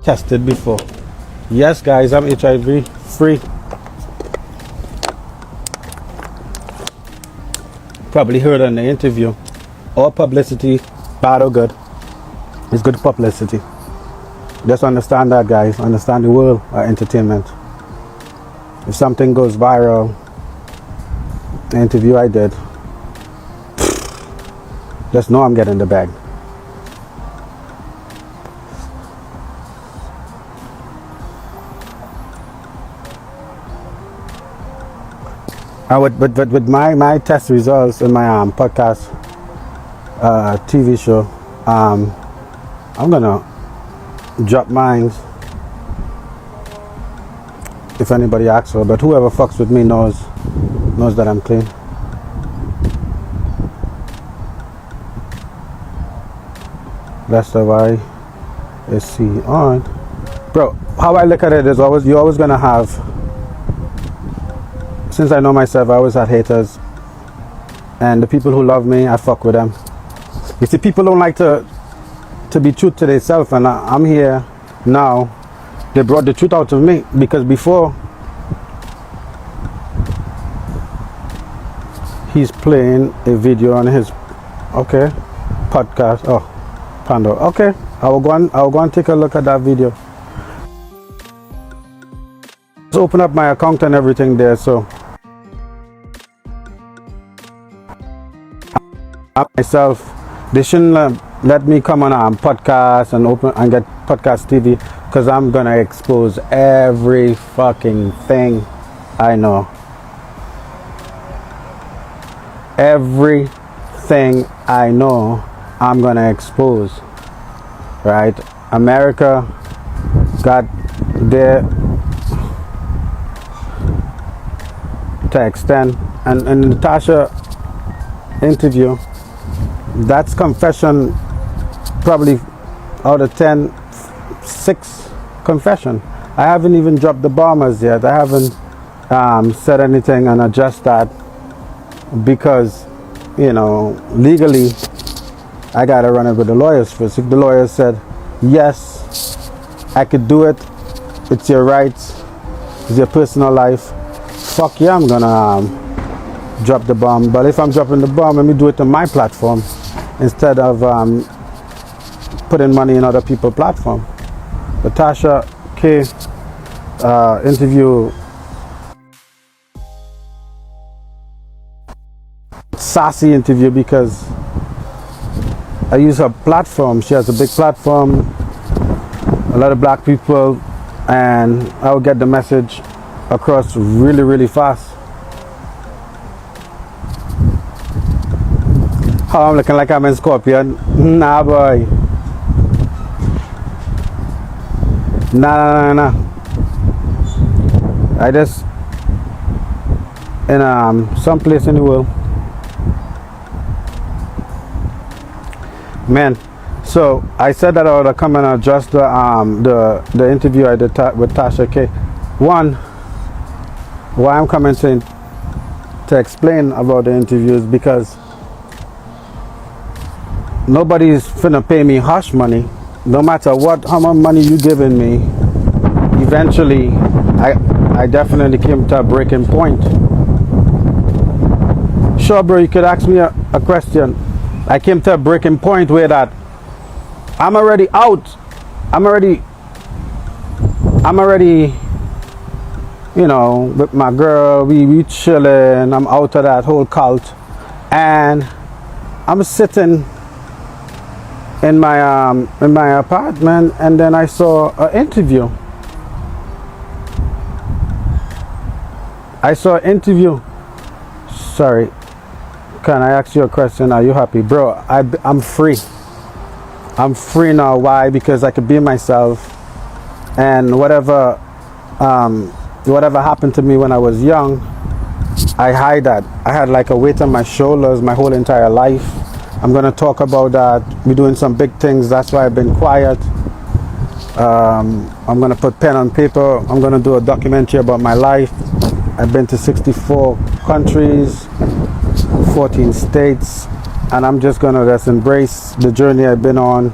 tested before. Yes, guys, I'm HIV free. Probably heard in the interview. All publicity, bad or good, is good publicity. Just understand that, guys. Understand the world of entertainment. If something goes viral, the interview I did, just know I'm getting the bag. With my test results in my podcast TV show, I'm gonna drop mines if anybody asks for, but whoever fucks with me knows that I'm clean. Rest of ISC on. Bro, how I look at it is you're always gonna have, since I know myself, I always had haters. And the people who love me, I fuck with them. You see, people don't like to be true to themselves, and I'm here now. They brought the truth out of me, because before he's playing a video on his podcast. Oh, Pando. Okay, I will go and take a look at that video. Just open up my account and everything there, so myself, they shouldn't let me come on a podcast and open and get podcast TV, because I'm gonna expose every fucking thing I know. Everything I know, I'm gonna expose. Right? America got their to extend, and in the Tasha interview, that's confession, probably out of 10, 6 confession. I haven't even dropped the bombers yet. I haven't said anything and adjust that, because, you know, legally I gotta run it with the lawyers first. If the lawyers said yes, I could do it, it's your rights, it's your personal life, fuck yeah, I'm gonna drop the bomb. But if I'm dropping the bomb, let me do it on my platform instead of putting money in other people's platform. The Tasha K interview, sassy interview, because I use her platform. She has a big platform, a lot of black people, and I will get the message across really, really fast. How I'm looking like I'm in Scorpion? Nah, boy. Nah. I just in some place in the world. Man, so I said that I would come and adjust the interview I did with Tasha K. One, why I'm coming to explain about the interview is because nobody's finna pay me hush money. No matter how much money you giving me, eventually I definitely came to a breaking point. Sure, bro, you could ask me a question. I came to a breaking point where that I'm already out. I'm already, you know, with my girl, we chilling. I'm out of that whole cult, and I'm sitting in my apartment, and then I saw an interview. Sorry, can I ask you a question? Are you happy? Bro, I'm free. I'm free now. Why? Because I could be myself, and whatever happened to me when I was young, I hide that. I had like a weight on my shoulders my whole entire life. I'm gonna talk about that. We're doing some big things. That's why I've been quiet. I'm gonna put pen on paper. I'm gonna do a documentary about my life. I've been to 64 countries, 14 states, and I'm just gonna embrace the journey I've been on.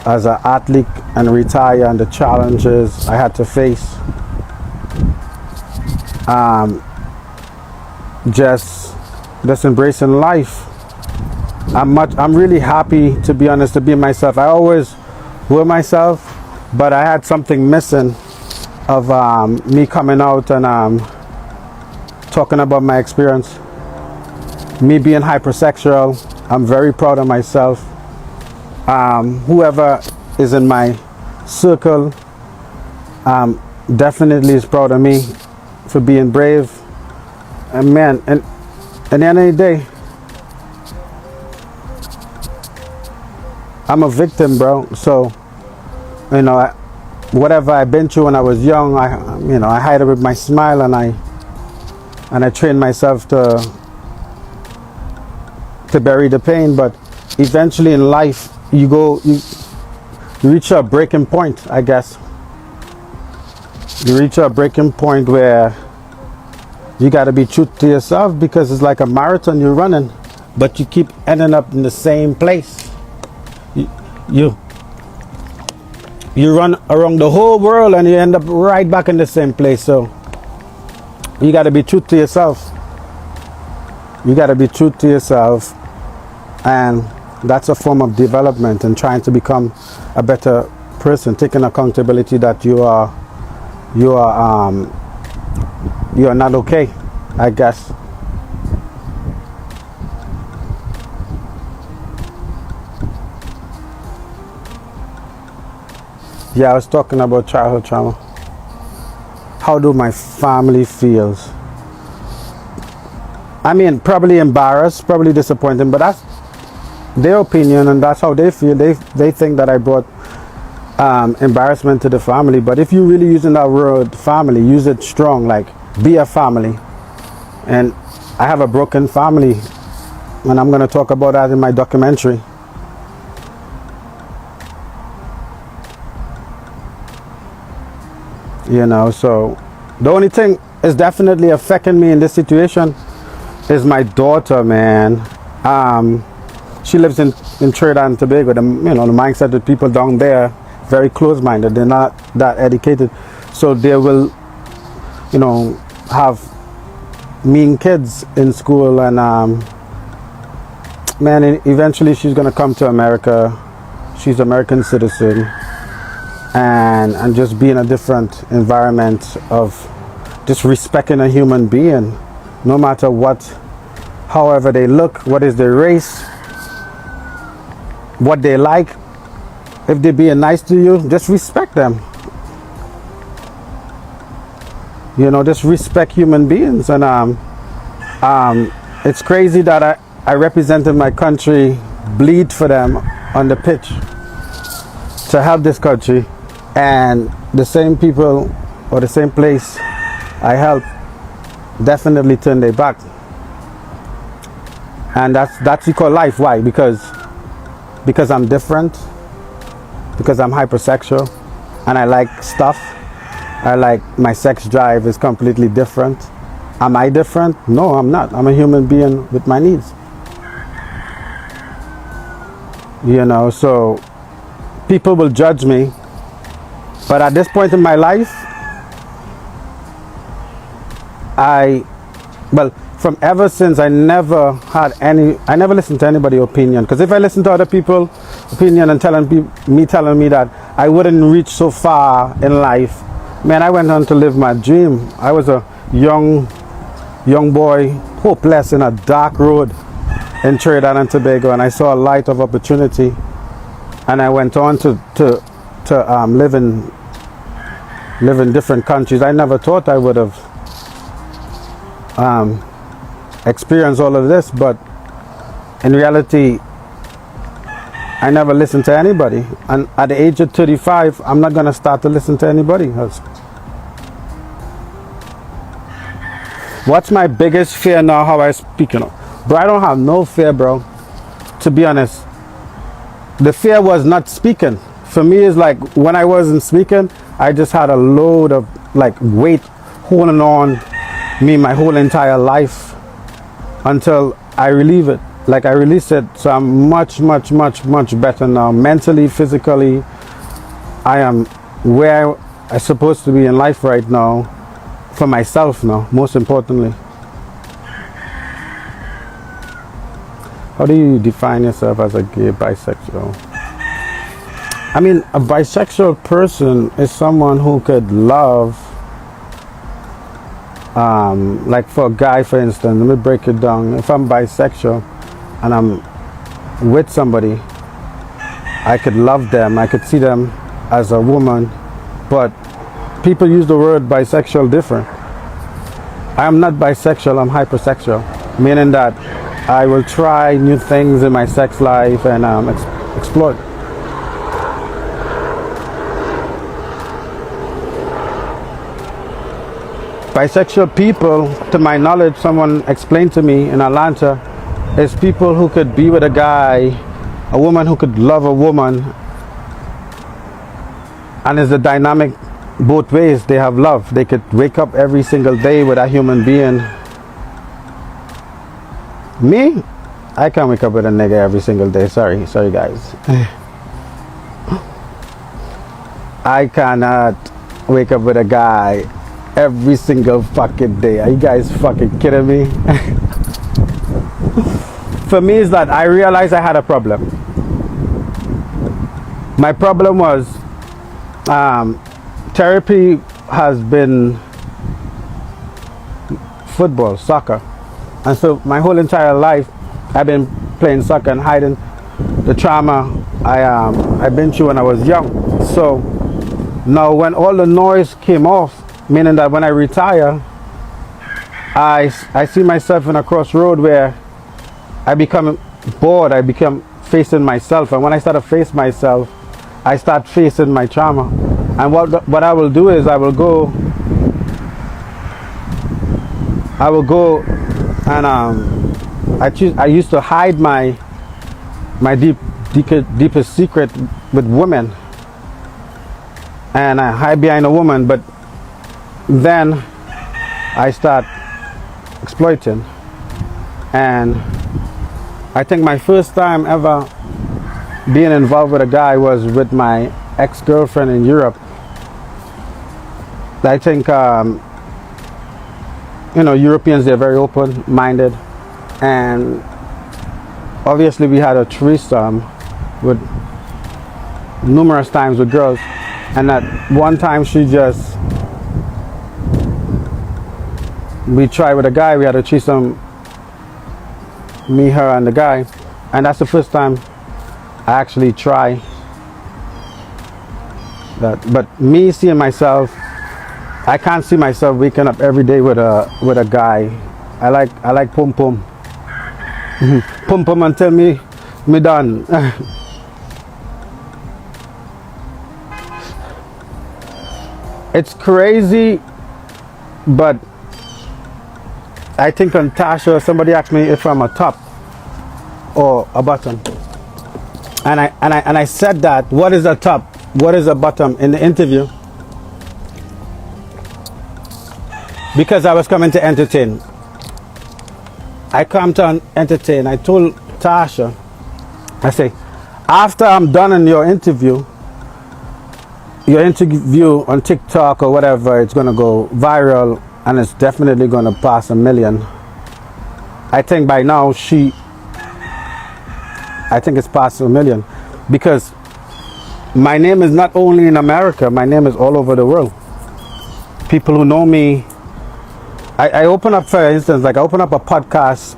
as an athlete and retire, and the challenges I had to face. Just embracing life. I'm really happy, to be honest, to be myself. I always were myself, but I had something missing of me coming out and talking about my experience. Me being hypersexual, I'm very proud of myself. Whoever is in my circle definitely is proud of me for being brave. And man, and at the end of the day, I'm a victim, bro. So, you know, whatever I've been through when I was young, I hide it with my smile, and I train myself to bury the pain. But eventually in life, you reach a breaking point, I guess. You reach a breaking point where you got to be true to yourself, because it's like a marathon you're running, but you keep ending up in the same place. You run around the whole world and you end up right back in the same place. So you got to be true to yourself. You got to be true to yourself, and that's a form of development and trying to become a better person, taking accountability that you are not okay, I guess. Yeah, I was talking about childhood trauma. How do my family feels? I mean, probably embarrassed, probably disappointed, but that's their opinion and that's how they feel. They think that I brought embarrassment to the family. But if you're really using that word family, use it strong, like be a family. And I have a broken family, and I'm going to talk about that in my documentary. You know, so the only thing is definitely affecting me in this situation is my daughter, man. She lives in Trinidad and Tobago. The mindset of people down there, very close-minded. They're not that educated. So they will, have mean kids in school. And, man, eventually she's going to come to America. She's an American citizen. And just be in a different environment of just respecting a human being, no matter what, however they look, what is their race, what they like. If they're being nice to you, just respect them. Just respect human beings. And it's crazy that I represented my country, bleed for them on the pitch to help this country. And the same people or the same place I help definitely turn their back. And that's called life. Why? Because I'm different, because I'm hypersexual, and I like stuff. I like my sex drive is completely different. Am I different? No, I'm not. I'm a human being with my needs. So people will judge me. But at this point in my life, from ever since, I never listened to anybody's opinion. Because if I listen to other people's opinion and telling me that I wouldn't reach so far in life, man, I went on to live my dream. I was a young boy, hopeless in a dark road in Trinidad and Tobago, and I saw a light of opportunity, and I went on to live in different countries. I never thought I would have experienced all of this, but in reality, I never listened to anybody. And at the age of 35, I'm not going to start to listen to anybody else. What's my biggest fear now, how I speak? Bro, I don't have no fear, bro. To be honest, the fear was not speaking. For me, it's like when I wasn't speaking, I just had a load of weight holding on me my whole entire life until I relieve it. like I released it, so I'm much better now, mentally, physically. I am where I'm supposed to be in life right now, for myself now, most importantly. How do you define yourself as a gay, bisexual? I mean, a bisexual person is someone who could love, like for a guy, for instance, let me break it down. If I'm bisexual and I'm with somebody, I could love them, I could see them as a woman, but people use the word bisexual different. I am not bisexual, I'm hypersexual, meaning that I will try new things in my sex life and explore. Bisexual people, to my knowledge, someone explained to me in Atlanta, is people who could be with a guy, a woman who could love a woman, and it's a dynamic both ways. They have love. They could wake up every single day with a human being. Me, I can't wake up with a nigga every single day. Sorry guys. I cannot wake up with a guy every single fucking day. Are you guys fucking kidding me? For me, is that I realized I had a problem. My problem was therapy has been football, soccer. And so my whole entire life, I've been playing soccer and hiding the trauma I've been through when I was young. So now when all the noise came off, meaning that when I retire, I see myself in a crossroad where I become bored, I become facing myself. And when I start to face myself, I start facing my trauma. And what I will do is I will go and I used to hide my deepest secret with women, and I hide behind a woman, but then I start exploiting. And I think my first time ever being involved with a guy was with my ex-girlfriend in Europe. I think Europeans, they're very open-minded, and obviously we had a threesome with numerous times with girls, and at one time we tried with a guy, we had a threesome, me, her, and the guy, and that's the first time I actually try that. But me seeing myself, I can't see myself waking up every day with a guy. I like pum pum. Pum pum until me done. It's crazy, but I think on Tasha, somebody asked me if I'm a top or a bottom, and I said that, what is a top, what is a bottom, in the interview, because I was coming to entertain. I come to entertain. I told Tasha, I say, after I'm done in your interview on TikTok or whatever, it's gonna go viral and it's definitely gonna pass 1 million. I think by now I think it's past 1 million, because my name is not only in America, my name is all over the world. People who know me, I open up, for instance, like I open up a podcast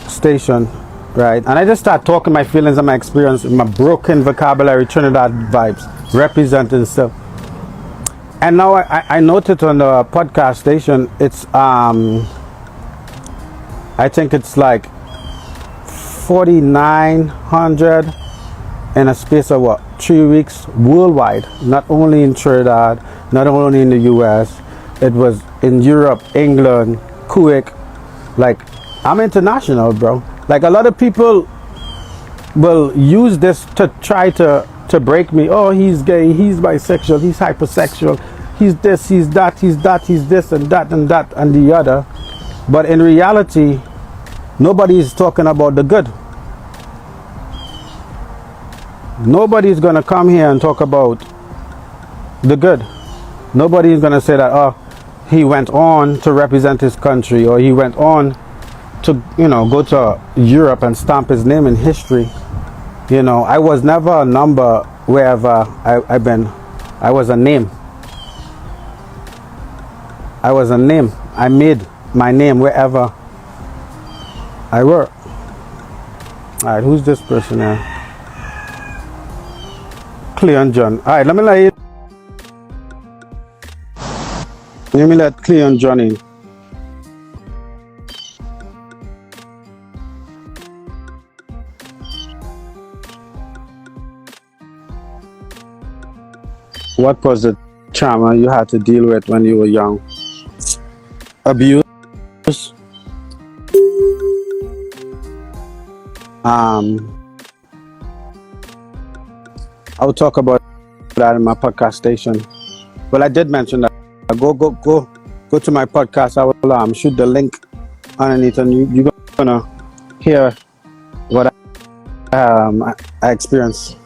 station, right? And I just start talking my feelings and my experience, my broken vocabulary, Trinidad vibes, representing stuff. And now I noted on the podcast station, it's I think it's like 4,900 in a space of 3 weeks worldwide, not only in Trinidad, not only in the US, it was in Europe, England, Kuwait. Like, I'm international, bro. Like, a lot of people will use this to try to break me. Oh, he's gay, he's bisexual, he's hypersexual, he's this, he's that, he's this and that and that and the other. But in reality, Nobody is talking about the good. Nobody's going to come here and talk about the good. Nobody is going to say that, oh, he went on to represent his country, or he went on to, go to Europe and stamp his name in history. I was never a number wherever I've been. I was a name. I was a name. I made my name wherever I work. All right, who's this person now? Cleon John. All right, let me let Cleon John in. What was the trauma you had to deal with when you were young? Abuse? I'll talk about that in my podcast station. Well, I did mention that. Go to my podcast. I will shoot the link underneath, and you're gonna hear what I experienced.